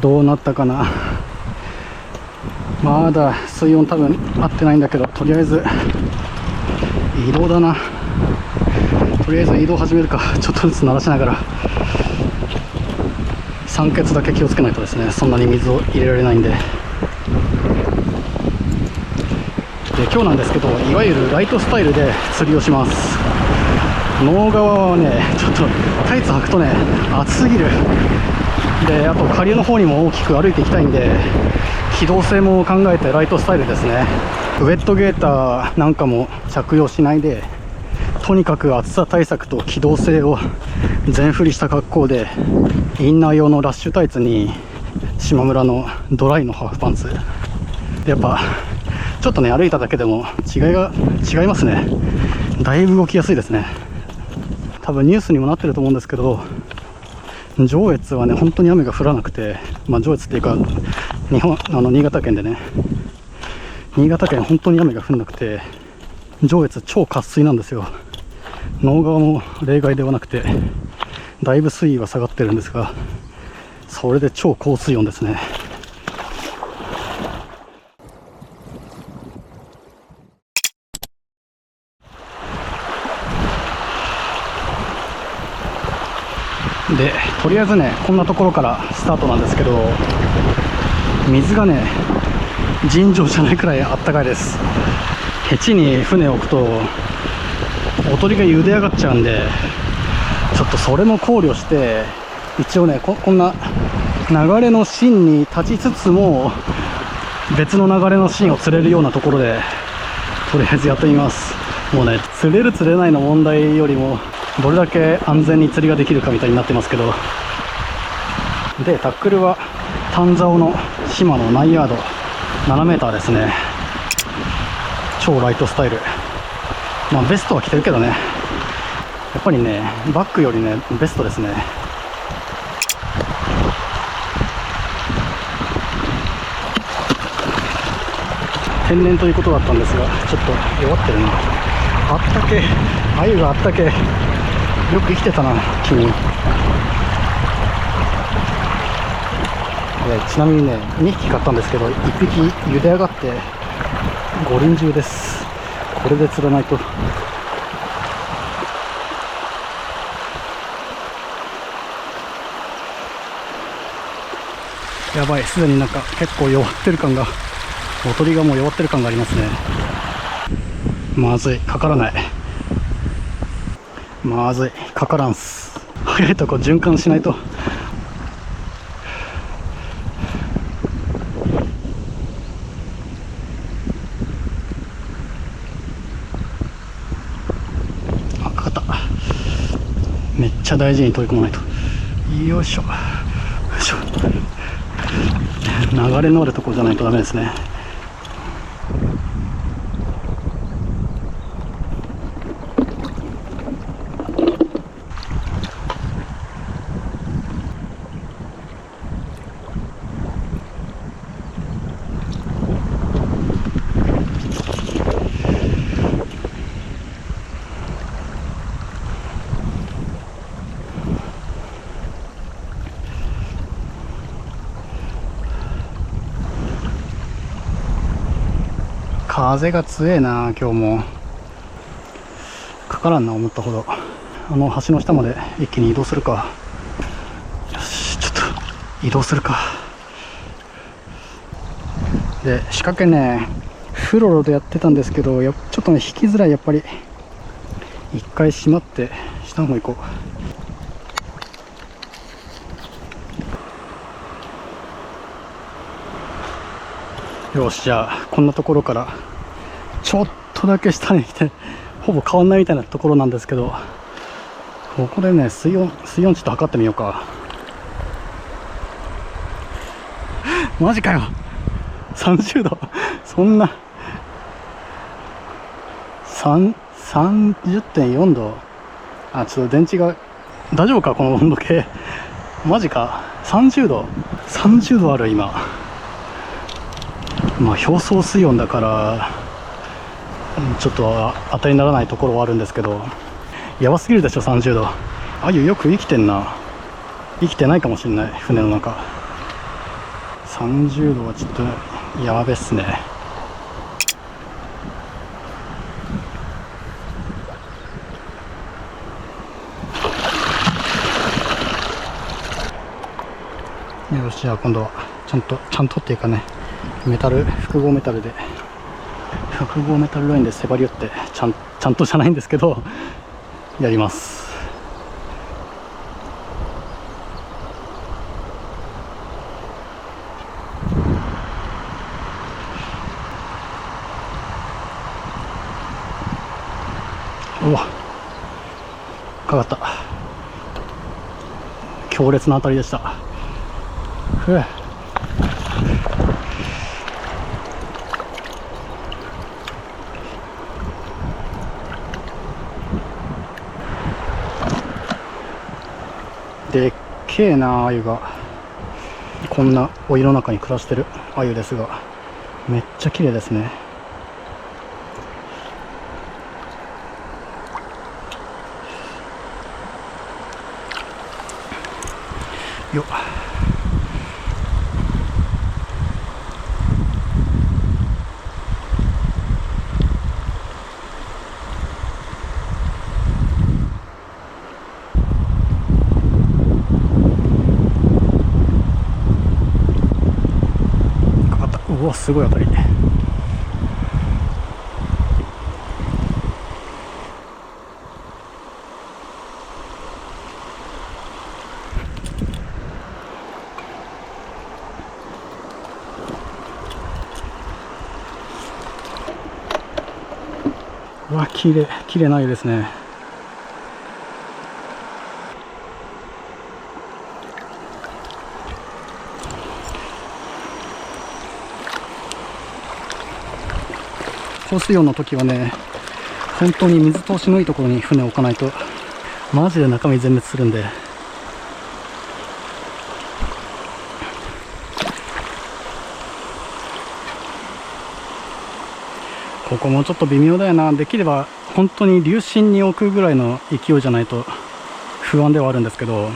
どうなったかな。まだ水温多分合ってないんだけど、とりあえず移動だな。とりあえず移動始めるか。ちょっとずつ慣らしながら。酸欠だけ気をつけないとですね、そんなに水を入れられないんで。今日なんですけど、いわゆるライトスタイルで釣りをします。能川はね、ちょっとタイツ履くとね、暑すぎる。で、あと下流の方にも大きく歩いていきたいんで、機動性も考えてライトスタイルですね。ウェットゲーターなんかも着用しないで、とにかく暑さ対策と機動性を全振りした格好で、インナー用のラッシュタイツに島村のドライのハーフパンツで、やっぱちょっとね、歩いただけでも違いますね。だいぶ動きやすいですね。多分ニュースにもなってると思うんですけど、上越はね、本当に雨が降らなくて、上越っていうか新潟県でね、新潟県本当に雨が降らなくて、上越超渇水なんですよ。能川も例外ではなくて、だいぶ水位は下がってるんですが、それで超高水温ですね。で、とりあえずね、こんなところからスタートなんですけど、水がね、尋常じゃないくらいあったかいです。ヘチに船を置くとおとりが茹で上がっちゃうんで、ちょっとそれも考慮して一応ね、こんな流れの芯に立ちつつも別の流れの芯を釣れるようなところでとりあえずやってみます。もうね、釣れる釣れないの問題よりもどれだけ安全に釣りができるかみたいになってますけど。で、タックルは丹沢の島のナイヤード7メーターですね。超ライトスタイル。ベストは着てるけどね、やっぱりね、バックよりね、ベストですね。天然ということだったんですが、ちょっと弱ってるな。あったけ、鮎があったけ。よく生きてたな、君。ちなみにね、2匹買ったんですけど、1匹茹で上がって五輪中です。これで釣らないと。やばい、すでになんか結構弱ってる感が、おとりがもう弱ってる感がありますね。まずい、かからない。まずい、かからんす。早いとこ循環しないと。あ、かかった。めっちゃ大事に取り込まないと。よいしょ。よいしょ。流れのあるところじゃないとダメですね。風が強えな、今日も。かからんな、思ったほど。橋の下まで一気に移動するか。よし、ちょっと移動するか。で、仕掛けね、フロロでやってたんですけど、ちょっとね、引きづらい。やっぱり一回閉まって下の方行こう。よし、じゃあこんなところからちょっとだけ下に来て、ほぼ変わんないみたいなところなんですけど、ここでね、水温ちょっと測ってみようか。マジかよ、30度。そんな30.4 度。あ、ちょっと電池が大丈夫か、この温度計。マジか、30度ある今。表層水温だからちょっと当たりにならないところはあるんですけど、やばすぎるでしょ、30度。あゆよく生きてんな。生きてないかもしれない、船の中。30度はちょっとやべっすね。よし、じゃあ今度はちゃんとっていうかね、複合メタルラインで迫り寄ってちゃんとじゃないんですけどやります。うわ、かかった。強烈な当たりでした。でっけえな、鮎が。こんなお湯の中に暮らしてる鮎ですが、めっちゃ綺麗ですね。よっ、かかった。うわ、すごい当たり。うわ、綺麗な鮎ですね。高水温の時はね、本当に水通しのいいところに船を置かないとマジで中身全滅するんで。ここもちょっと微妙だよな。できれば本当に流深に置くぐらいの勢いじゃないと不安ではあるんですけど。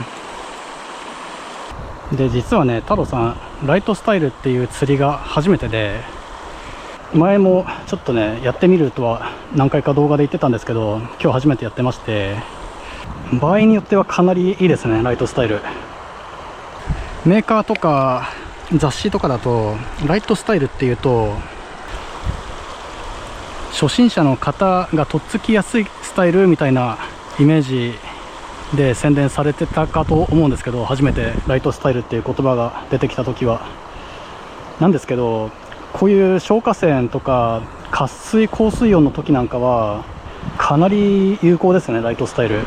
で、実はね、太郎さんライトスタイルっていう釣りが初めてで、前もちょっとねやってみるとは何回か動画で言ってたんですけど、今日初めてやってまして、場合によってはかなりいいですね、ライトスタイル。メーカーとか雑誌とかだとライトスタイルっていうと初心者の方がとっつきやすいスタイルみたいなイメージで宣伝されてたかと思うんですけど、初めてライトスタイルっていう言葉が出てきた時は。なんですけど、こういう消火栓とか渇水高水温の時なんかはかなり有効ですね、ライトスタイル。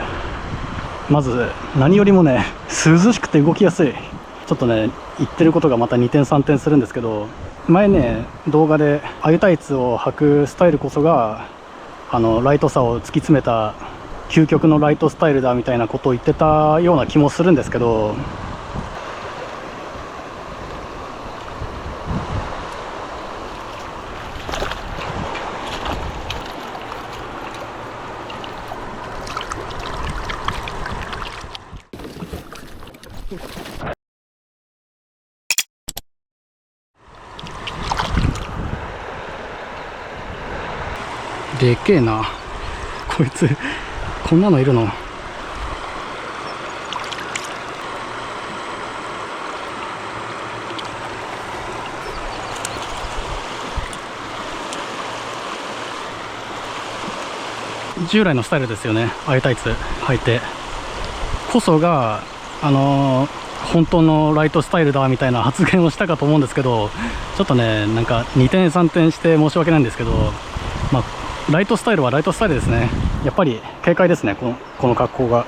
まず何よりもね、涼しくて動きやすい。ちょっとね、言ってることがまた2点3点するんですけど、前ね動画で鮎タイツを履くスタイルこそがライトさを突き詰めた究極のライトスタイルだみたいなことを言ってたような気もするんですけど、でっけえなこいつ。こんなのいるの。従来のスタイルですよね、鮎タイツ履いてこそが本当のライトスタイルだみたいな発言をしたかと思うんですけど、ちょっとねなんか2点3点して申し訳ないんですけど、まあライトスタイルはライトスタイルですね。やっぱり軽快ですね、この格好が。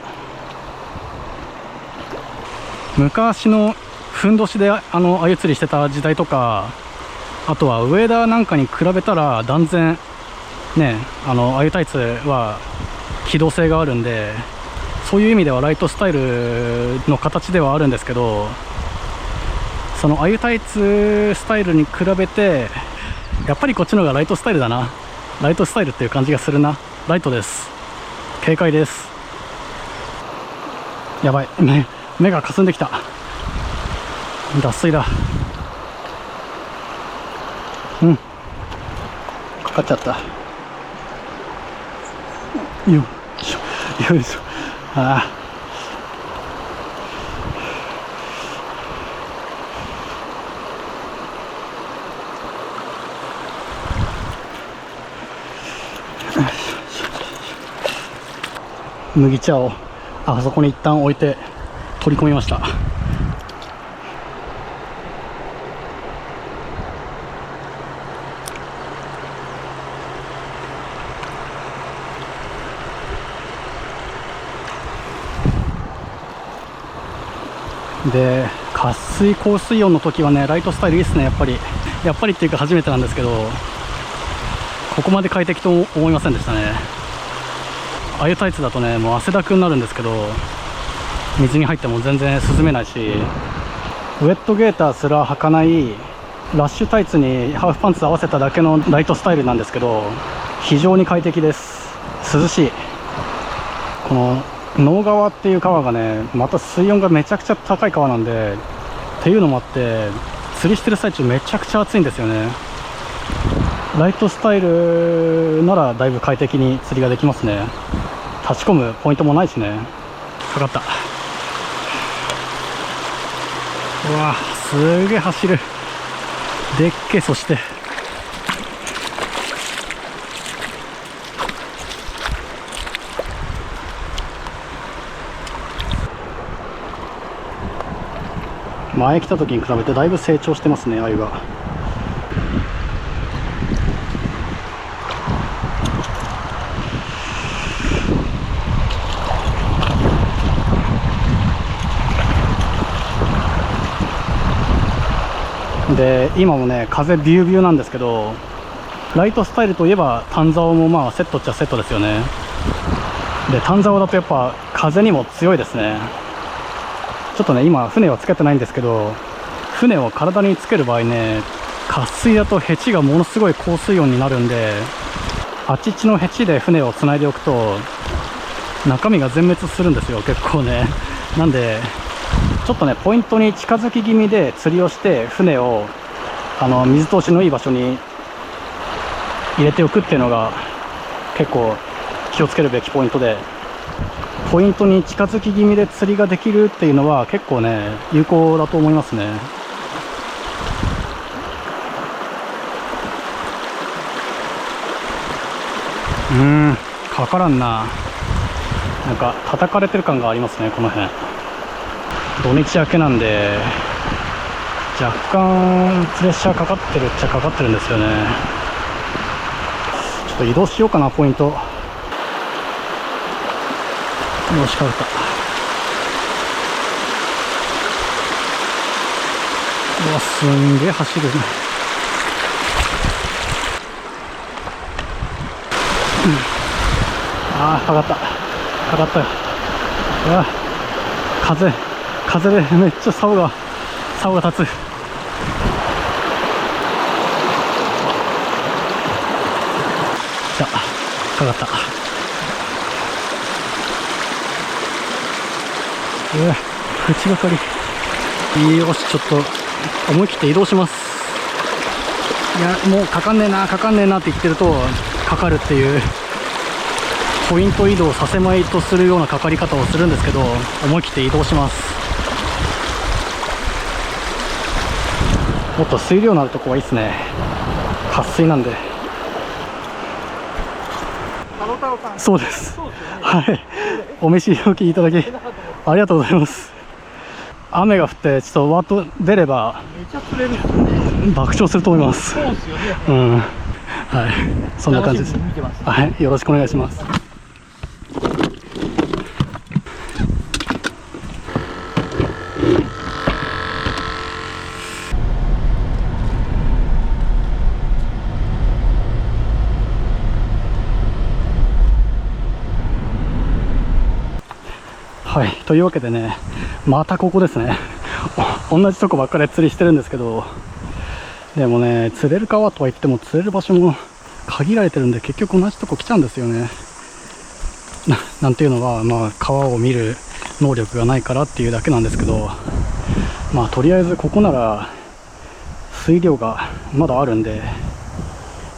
昔のふんどしで鮎釣りしてた時代とか、あとは上田なんかに比べたら断然ね、鮎タイツは機動性があるんで、そういう意味ではライトスタイルの形ではあるんですけど、その鮎タイツスタイルに比べてやっぱりこっちの方がライトスタイルだな。ライトスタイルっていう感じがするな。ライトです。軽快です。やばい、目がかすんできた。脱水だ。かっちゃった。よいしょよいしょ。ああ、麦茶をあそこに一旦置いて取り込みました。で、渇水高水温の時はね、ライトスタイルいいですね。やっぱりっていうか初めてなんですけど、ここまで快適と思いませんでしたね。ああいうタイツだとね、もう汗だくになるんですけど、水に入っても全然涼めないし、ウェットゲーターすら履かないラッシュタイツにハーフパンツ合わせただけのライトスタイルなんですけど、非常に快適です。涼しい。この能川っていう川がね、また水温がめちゃくちゃ高い川なんで、っていうのもあって釣りしてる最中めちゃくちゃ暑いんですよね。ライトスタイルならだいぶ快適に釣りができますね。立ち込むポイントもないしね。かかった。うわ、すげえ走る。でっけえ。そして前来た時に比べてだいぶ成長してますね、鮎が。で、今もね、風ビュービューなんですけど、ライトスタイルといえば丹沢もまあセットっちゃセットですよね。で、丹沢だとやっぱ風にも強いですね。ちょっとね、今船はつけてないんですけど、船を体につける場合ね、渇水だとヘチがものすごい高水温になるんで、あっちっちのヘチで船をつないでおくと中身が全滅するんですよ、結構ね。なんでちょっとね、ポイントに近づき気味で釣りをして船を水通しのいい場所に入れておくっていうのが結構気をつけるべきポイントで、ポイントに近づき気味で釣りができるっていうのは結構ね、有効だと思いますね。かからんな。なんか叩かれてる感がありますね、この辺。土日明けなんで若干プレッシャーかかってるっちゃかかってるんですよね。ちょっと移動しようかな、ポイント。よし、かかった。うわ、すんげえ走るね。ああ、かかったよ。うわ、風でめっちゃ竿が立つ。じゃあ、かかった。口がかり。よし、ちょっと思い切って移動します。いや、もうかかんねえなって言ってるとかかるっていう、ポイント移動させまいとするようなかかり方をするんですけど、思い切って移動します。もっと水量のあるとこはいいですね。渇水なんで。そうです。はい。お召し置きいただきありがとうございます。雨が降ってちょっとワッと出ればめちゃ釣れる爆笑すると思います。そうですよね。はい。そんな感じです。はい。よろしくお願いします。はい、というわけでね、またここですね。同じとこばっかり釣りしてるんですけど、でもね、釣れる川とは言っても釣れる場所も限られてるんで、結局同じとこ来ちゃうんですよね。なんていうのは、まあ川を見る能力がないからっていうだけなんですけど、まあとりあえずここなら水量がまだあるんで、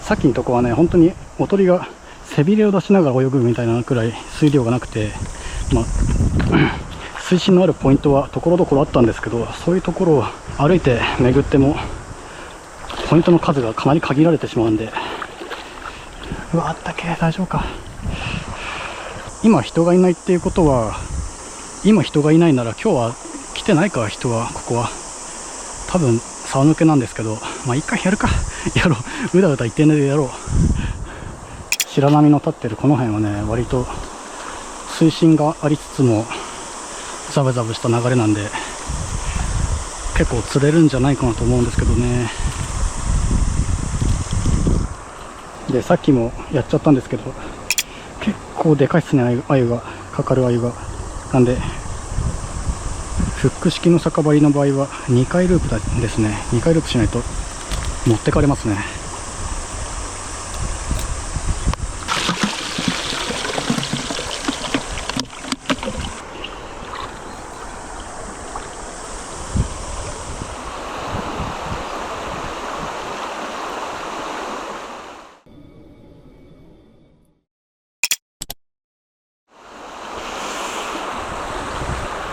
さっきのとこはね、本当におとりが背びれを出しながら泳ぐみたいなくらい水量がなくて、水深のあるポイントはところどころあったんですけど、そういうところを歩いて巡ってもポイントの数がかなり限られてしまうんで、うわ、あったけ、大丈夫か。今人がいないっていうことは、今人がいないなら今日は来てないか、人は。ここは多分沢抜けなんですけど、一回やるか。やろう、うだうだ言ってんでやろう。白波の立ってるこの辺はね、割と水深がありつつもザブザブした流れなんで、結構釣れるんじゃないかなと思うんですけどね。で、さっきもやっちゃったんですけど、結構でかいっすね、鮎が、かかる鮎が。なんでフック式の酒張りの場合は2回ループですね。2回ループしないと持ってかれますね。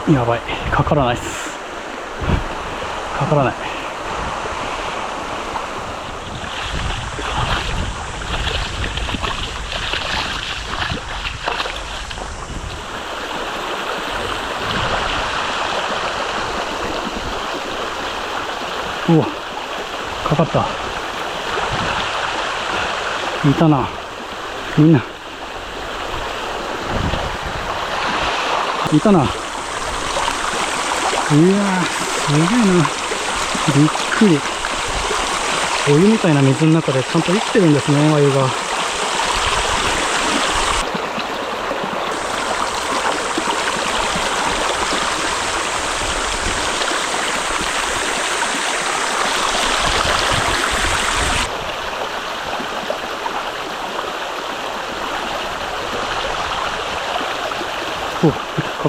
やばい、かからないっす。かからない。うわ、かかった。いたな、みんな。いたな。いやー、すげえな。びっくり。お湯みたいな水の中でちゃんと生きてるんですね、鮎が。お、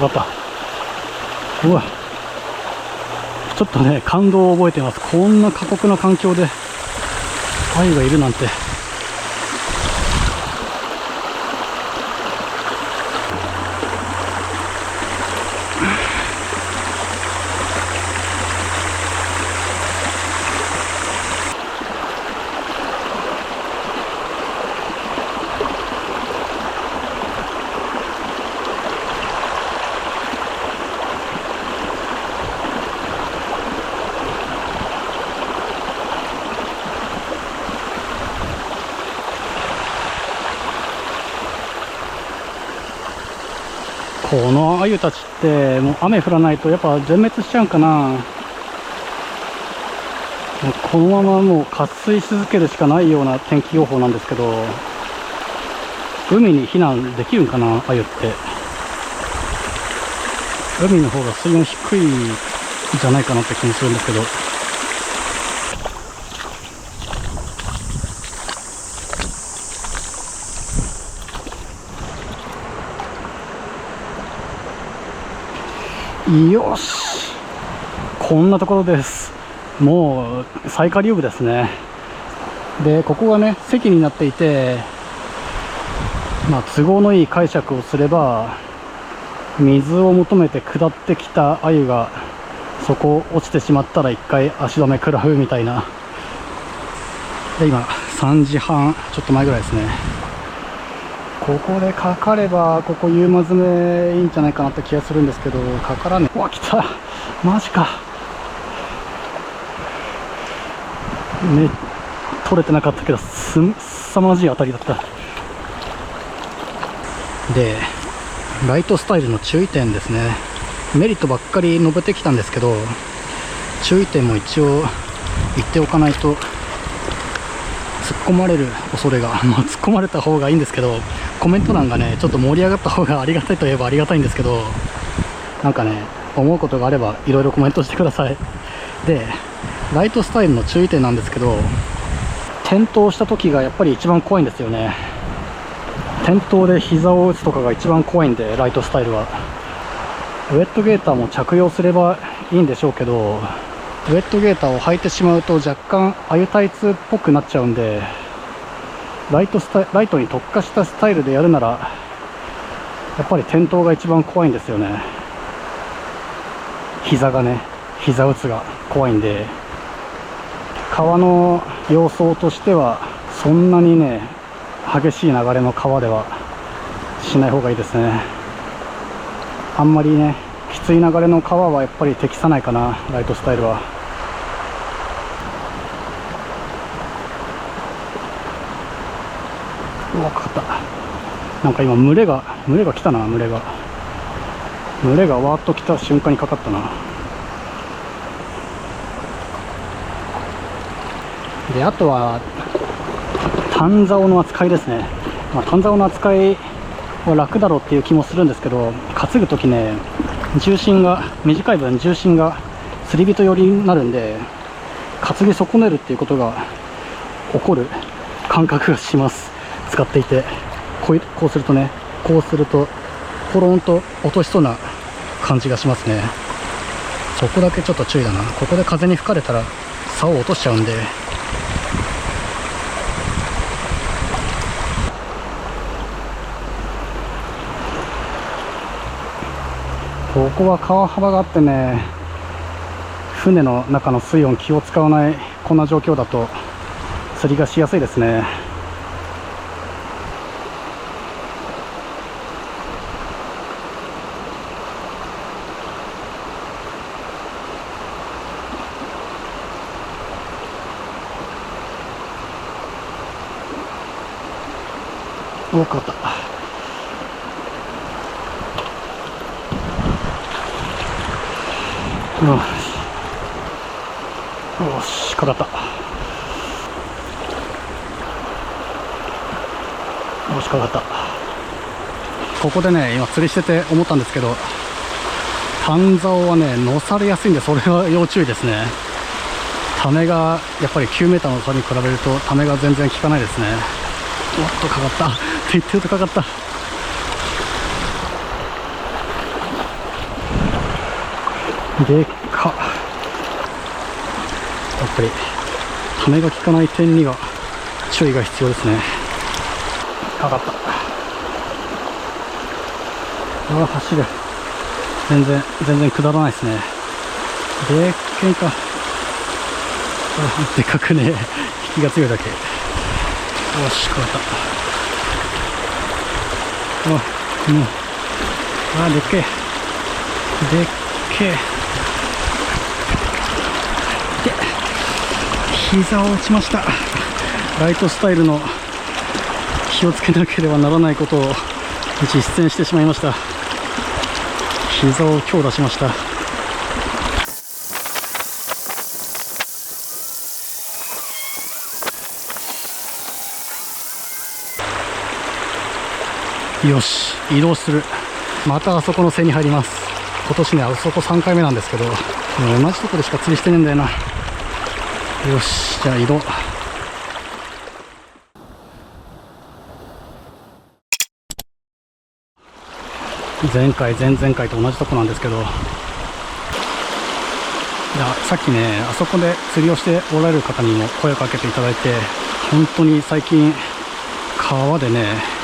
かかった。うわ、ちょっとね、感動を覚えてます。こんな過酷な環境で鮎がいるなんて。この鮎たちってもう雨降らないとやっぱ全滅しちゃうんかな。もうこのままもう渇水し続けるしかないような天気予報なんですけど、海に避難できるんかな、鮎って。海の方が水温低いんじゃないかなって気もするんですけど。よし、こんなところです。もう最下流部ですね。で、ここがね、堰になっていて、都合のいい解釈をすれば、水を求めて下ってきた鮎がそこ落ちてしまったら一回足止め食らうみたいな。で、今3時半ちょっと前ぐらいですね。ここでかかれば、ここ夕間詰めいいんじゃないかなって気がするんですけど、かからねえ。うわ、来た、マジか。ね、取れてなかったけどすさまじい当たりだった。で、ライトスタイルの注意点ですね。メリットばっかり述べてきたんですけど、注意点も一応言っておかないと突っ込まれる恐れが、突っ込まれた方がいいんですけど、コメント欄がね、ちょっと盛り上がった方がありがたいといえばありがたいんですけど、なんかね、思うことがあればいろいろコメントしてください。で、ライトスタイルの注意点なんですけど、転倒した時がやっぱり一番怖いんですよね。転倒で膝を打つとかが一番怖いんで、ライトスタイルは。ウェットゲーターも着用すればいいんでしょうけど、ウェットゲーターを履いてしまうと若干鮎タイツっぽくなっちゃうんで、ライトに特化したスタイルでやるならやっぱり転倒が一番怖いんですよね。膝打つが怖いんで、川の様相としてはそんなにね激しい流れの川ではしない方がいいですね。あんまりねきつい流れの川はやっぱり適さないかな、ライトスタイルは。うわ、かかった。なんか今群れが来たな。群れがわーっと来た瞬間にかかったな。で、あとは短竿の扱いですね。短竿の扱いは楽だろうっていう気もするんですけど、担ぐときね、短い分重心が釣り人寄りになるんで、担ぎ損ねるっていうことが起こる感覚がします。使っていて、こうするとポロンと落としそうな感じがしますね。そこだけちょっと注意だな。ここで風に吹かれたら竿を落としちゃうんで。ここは川幅があってね、船の中の水温気を使わないこんな状況だと釣りがしやすいですね。多かった。よし、かかった。よし、かかった。ここでね、今釣りしてて思ったんですけど、短竿はね乗されやすいんで、それは要注意ですね。ためがやっぱり9メーターの差に比べるとためが全然効かないですね。おっと、かかったって言ってるとかかった。でっか。やっぱりためが効かない点には注意が必要ですね。かかった。走る。全然下らないですね。でっけんか。でかくね、引きが強いだけ。よし、かかった。でっけえ。で、膝を打ちました。ライトスタイルの気をつけなければならないことを実践してしまいました。膝を強打しました。よし、移動する。またあそこの背に入ります。今年ね、あそこ3回目なんですけど、同じとこでしか釣りしてねえんだよな。よし、じゃあ移動。前回前々回と同じとこなんですけど、いや、さっきね、あそこで釣りをしておられる方にも声をかけていただいて、本当に最近川でね、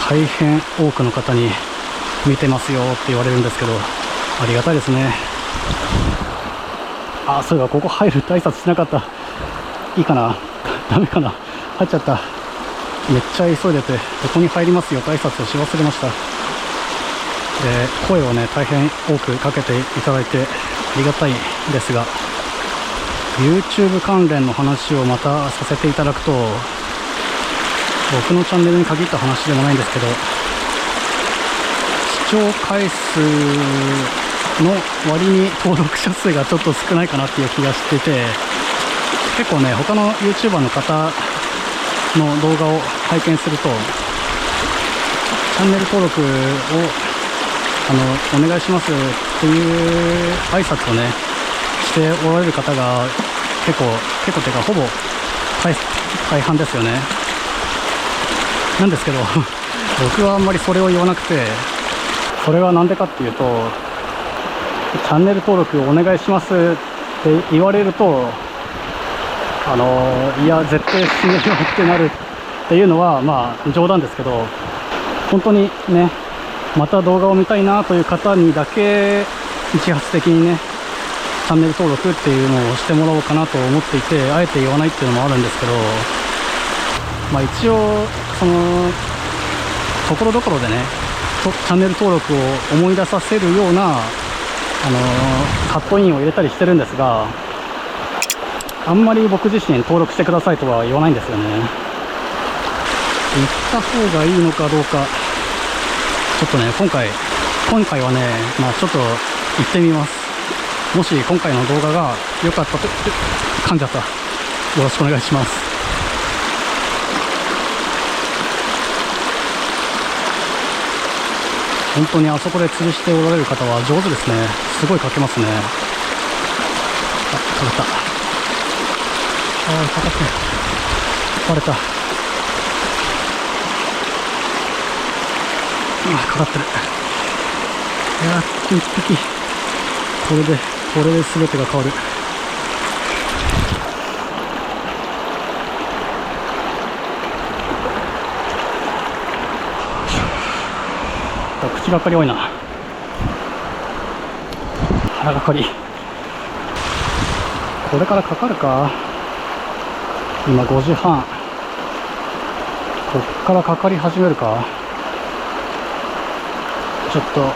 大変多くの方に見てますよって言われるんですけど、ありがたいですね。そういえばここ入るって挨拶しなかった。いいかな、ダメかな、入っちゃった。めっちゃ急いでて、ここに入りますよって挨拶をし忘れました。声をね、大変多くかけていただいてありがたいですが、 YouTube 関連の話をまたさせていただくと、僕のチャンネルに限った話でもないんですけど、視聴回数の割に登録者数がちょっと少ないかなっていう気がしてて、結構ね、他の YouTuber の方の動画を拝見すると、チャンネル登録をお願いしますっていう挨拶をねしておられる方が結構というかほぼ大半ですよね。なんですけど僕はあんまりそれを言わなくて、それはなんでかっていうと、チャンネル登録お願いしますって言われると、いや絶対しねえよってなるっていうのはまあ冗談ですけど、本当にね、また動画を見たいなという方にだけ一発的にねチャンネル登録っていうのをしてもらおうかなと思っていて、あえて言わないっていうのもあるんですけど、まあ一応そのところどころでねチャンネル登録を思い出させるようなカットインを入れたりしてるんですが、あんまり僕自身登録してくださいとは言わないんですよね。言った方がいいのかどうか、ちょっとね今回はね、まあちょっと行ってみます。もし今回の動画が良かったと、噛んじゃった。よろしくお願いします。本当にあそこで釣りしておられる方は上手ですね。すごいかけますね。あ、かかった。ああ、かかって。割れた。あ、かかってる。やっと一匹。これで全てが変わる。口がかり多いな。腹がかり。これからかかるか。今5時半。こっからかかり始めるか。ちょっと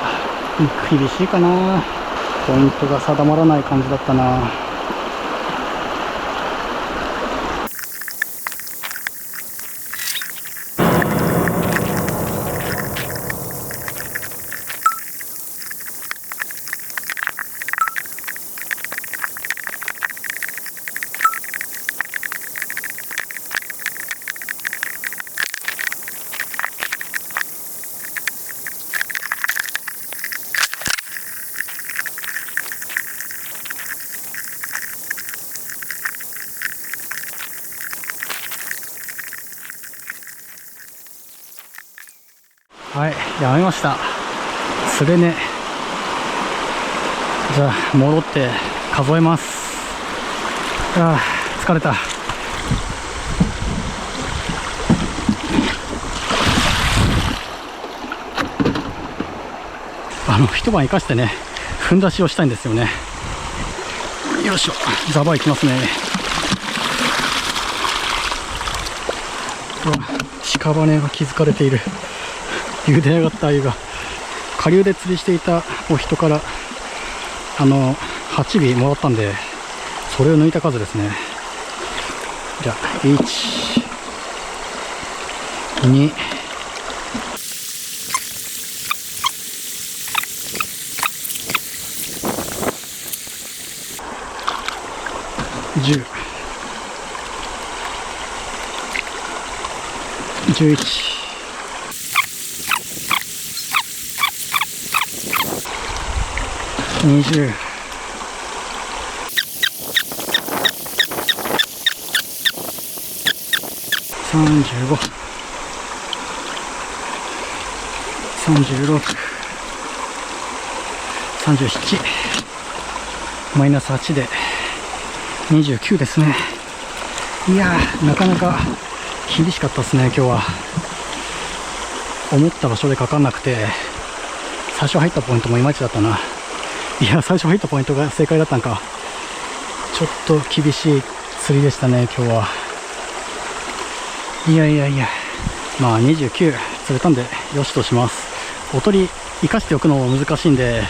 厳しいかな。ポイントが定まらない感じだったな。はい、やめました。釣れね。じゃあ戻って数えます。ああ、疲れた。一晩生かしてねふんだしをしたいんですよね。よいしょ、ザバいきますね。屍が気づかれている。茹で上がった鮎が、下流で釣りしていたお人から8尾もらったんで、それを抜いた数ですね。じゃあ1、2、10、11、20、35、36、37、マイナス8で29ですね。いやー、なかなか厳しかったですね今日は。思った場所でかかんなくて、最初入ったポイントもいまいちだったな。いや、最初入ったポイントが正解だったんか。ちょっと厳しい釣りでしたね今日は。いや、まあ29釣れたんでよしとします。おとり生かしておくのも難しいんで、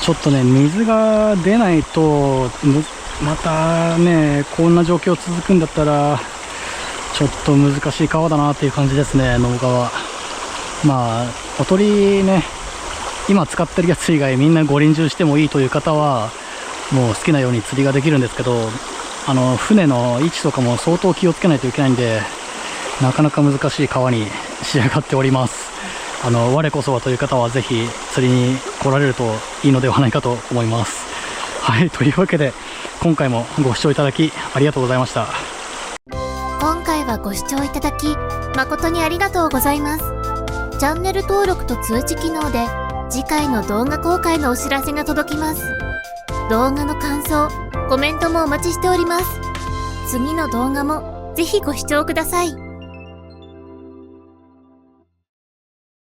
ちょっとね水が出ないとまたねこんな状況続くんだったらちょっと難しい川だなっていう感じですね、能川。まあおとりね、今使ってるやつ以外みんな五輪中してもいいという方はもう好きなように釣りができるんですけど、船の位置とかも相当気をつけないといけないんで、なかなか難しい川に仕上がっております。我こそはという方はぜひ釣りに来られるといいのではないかと思います。はい、というわけで今回もご視聴いただきありがとうございました。今回はご視聴いただき誠にありがとうございます。チャンネル登録と通知機能で次回の動画公開のお知らせが届きます。動画の感想、コメントもお待ちしております。次の動画もぜひご視聴ください。